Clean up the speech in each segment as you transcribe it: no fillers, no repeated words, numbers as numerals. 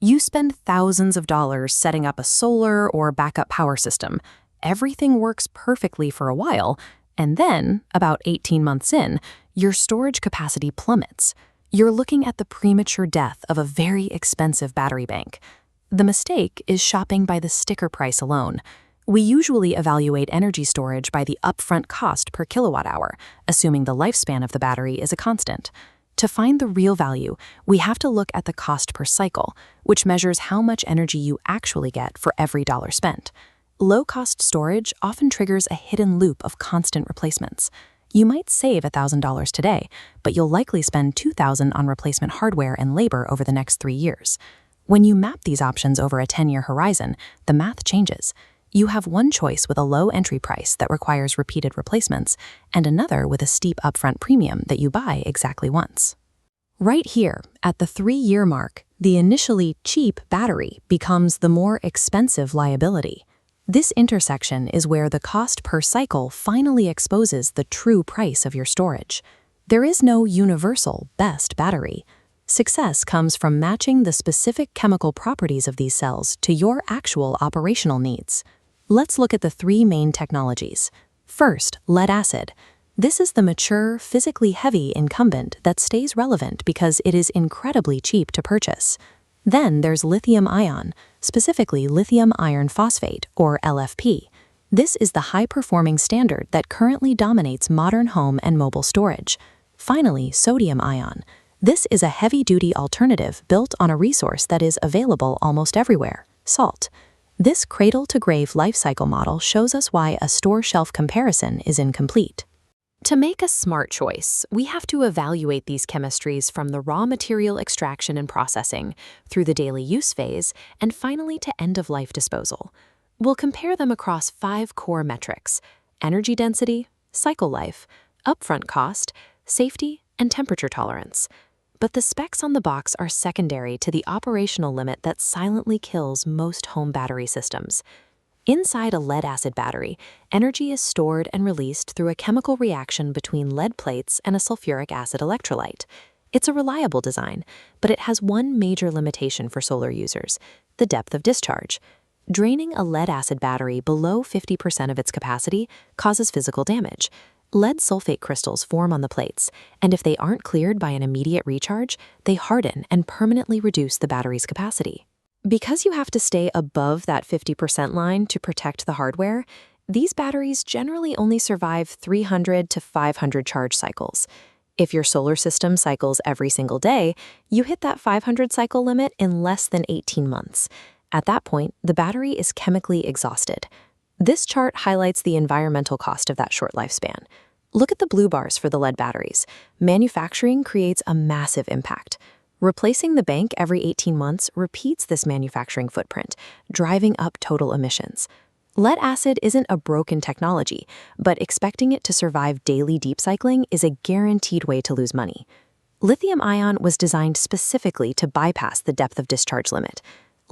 You spend thousands of dollars setting up a solar or backup power system. Everything works perfectly for a while, and then, about 18 months in, your storage capacity plummets. You're looking at the premature death of a very expensive battery bank. The mistake is shopping by the sticker price alone. We usually evaluate energy storage by the upfront cost per kilowatt hour, assuming the lifespan of the battery is a constant. To find the real value, we have to look at the cost per cycle, which measures how much energy you actually get for every dollar spent. Low-cost storage often triggers a hidden loop of constant replacements. You might save $1,000 today, but you'll likely spend $2,000 on replacement hardware and labor over the next 3 years. When you map these options over a 10-year horizon, the math changes. You have one choice with a low entry price that requires repeated replacements, and another with a steep upfront premium that you buy exactly once. Right here, at the 3-year mark, the initially cheap battery becomes the more expensive liability. This intersection is where the cost per cycle finally exposes the true price of your storage. There is no universal best battery. Success comes from matching the specific chemical properties of these cells to your actual operational needs. Let's look at the 3 main technologies. First, lead acid. This is the mature, physically heavy incumbent that stays relevant because it is incredibly cheap to purchase. Then there's lithium-ion, specifically lithium iron phosphate, or LFP. This is the high-performing standard that currently dominates modern home and mobile storage. Finally, sodium-ion. This is a heavy-duty alternative built on a resource that is available almost everywhere, salt. This cradle-to-grave life cycle model shows us why a store-shelf comparison is incomplete. To make a smart choice, we have to evaluate these chemistries from the raw material extraction and processing, through the daily use phase, and finally to end-of-life disposal. We'll compare them across 5 core metrics: energy density, cycle life, upfront cost, safety, and temperature tolerance. But the specs on the box are secondary to the operational limit that silently kills most home battery systems. Inside a lead-acid battery, energy is stored and released through a chemical reaction between lead plates and a sulfuric acid electrolyte. It's a reliable design, but it has one major limitation for solar users: the depth of discharge. Draining a lead-acid battery below 50% of its capacity causes physical damage. Lead sulfate crystals form on the plates, and if they aren't cleared by an immediate recharge, they harden and permanently reduce the battery's capacity. Because you have to stay above that 50% line to protect the hardware, these batteries generally only survive 300 to 500 charge cycles. If your solar system cycles every single day, you hit that 500 cycle limit in less than 18 months. At that point, the battery is chemically exhausted. This chart highlights the environmental cost of that short lifespan. Look at the blue bars for the lead batteries. Manufacturing creates a massive impact. Replacing the bank every 18 months repeats this manufacturing footprint, driving up total emissions. Lead acid isn't a broken technology, but expecting it to survive daily deep cycling is a guaranteed way to lose money. Lithium-ion was designed specifically to bypass the depth of discharge limit.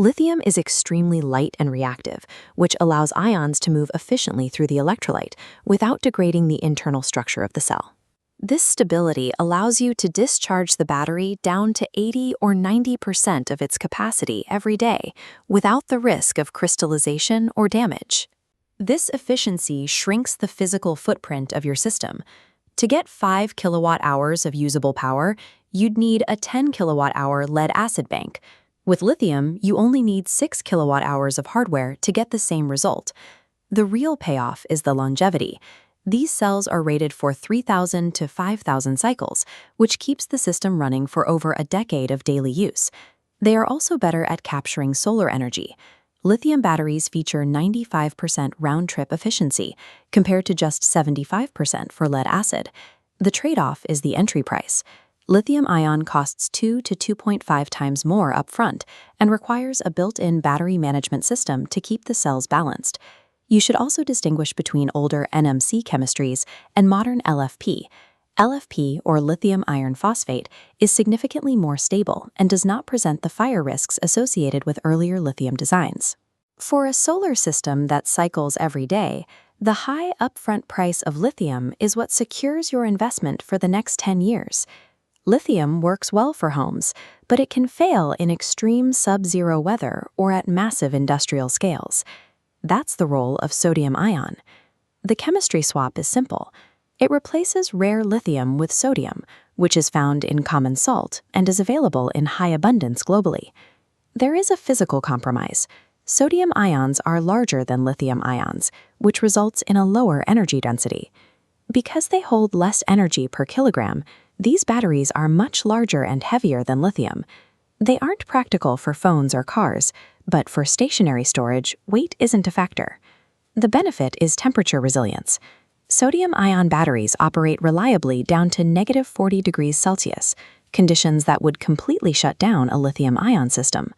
Lithium is extremely light and reactive, which allows ions to move efficiently through the electrolyte without degrading the internal structure of the cell. This stability allows you to discharge the battery down to 80 or 90% of its capacity every day without the risk of crystallization or damage. This efficiency shrinks the physical footprint of your system. To get 5 kilowatt-hours of usable power, you'd need a 10 kilowatt-hour lead-acid bank. With lithium, you only need 6 kilowatt-hours of hardware to get the same result. The real payoff is the longevity. These cells are rated for 3,000 to 5,000 cycles, which keeps the system running for over a decade of daily use. They are also better at capturing solar energy. Lithium batteries feature 95% round-trip efficiency, compared to just 75% for lead acid. The trade-off is the entry price. Lithium-ion costs 2 to 2.5 times more upfront and requires a built-in battery management system to keep the cells balanced. You should also distinguish between older NMC chemistries and modern LFP. LFP, or lithium iron phosphate, is significantly more stable and does not present the fire risks associated with earlier lithium designs. For a solar system that cycles every day, the high upfront price of lithium is what secures your investment for the next 10 years. Lithium works well for homes, but it can fail in extreme sub-zero weather or at massive industrial scales. That's the role of sodium-ion. The chemistry swap is simple. It replaces rare lithium with sodium, which is found in common salt and is available in high abundance globally. There is a physical compromise. Sodium ions are larger than lithium ions, which results in a lower energy density. Because they hold less energy per kilogram, these batteries are much larger and heavier than lithium. They aren't practical for phones or cars, but for stationary storage, weight isn't a factor. The benefit is temperature resilience. Sodium-ion batteries operate reliably down to -40 degrees Celsius, conditions that would completely shut down a lithium-ion system.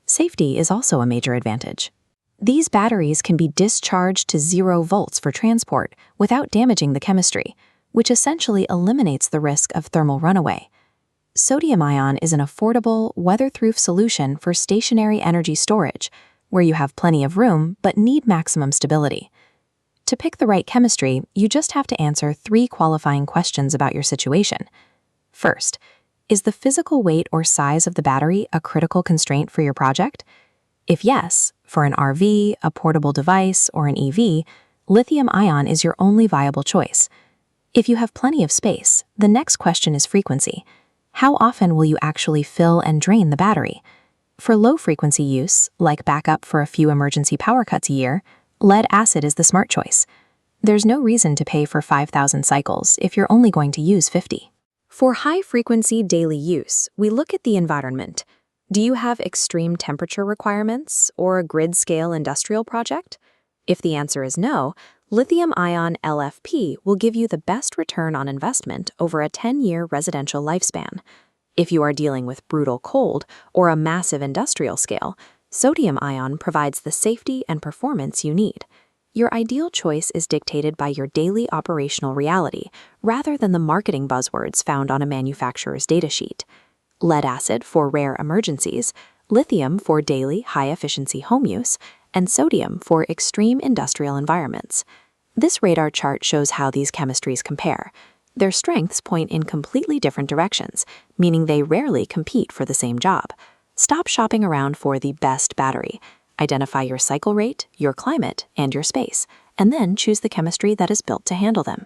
Safety is also a major advantage. These batteries can be discharged to 0 volts for transport without damaging the chemistry, which essentially eliminates the risk of thermal runaway. Sodium-ion is an affordable, weather-proof solution for stationary energy storage, where you have plenty of room but need maximum stability. To pick the right chemistry, you just have to answer 3 qualifying questions about your situation. First, is the physical weight or size of the battery a critical constraint for your project? If yes, for an RV, a portable device, or an EV, lithium-ion is your only viable choice. If you have plenty of space, the next question is frequency. How often will you actually fill and drain the battery? For low-frequency use, like backup for a few emergency power cuts a year, lead-acid is the smart choice. There's no reason to pay for 5,000 cycles if you're only going to use 50. For high-frequency daily use, we look at the environment. Do you have extreme temperature requirements or a grid-scale industrial project? If the answer is no, lithium-ion LFP will give you the best return on investment over a 10-year residential lifespan. If you are dealing with brutal cold or a massive industrial scale, sodium-ion provides the safety and performance you need. Your ideal choice is dictated by your daily operational reality rather than the marketing buzzwords found on a manufacturer's datasheet. Lead-acid for rare emergencies, lithium for daily high-efficiency home use, and sodium for extreme industrial environments. This radar chart shows how these chemistries compare. Their strengths point in completely different directions, meaning they rarely compete for the same job. Stop shopping around for the best battery. Identify your cycle rate, your climate, and your space, and then choose the chemistry that is built to handle them.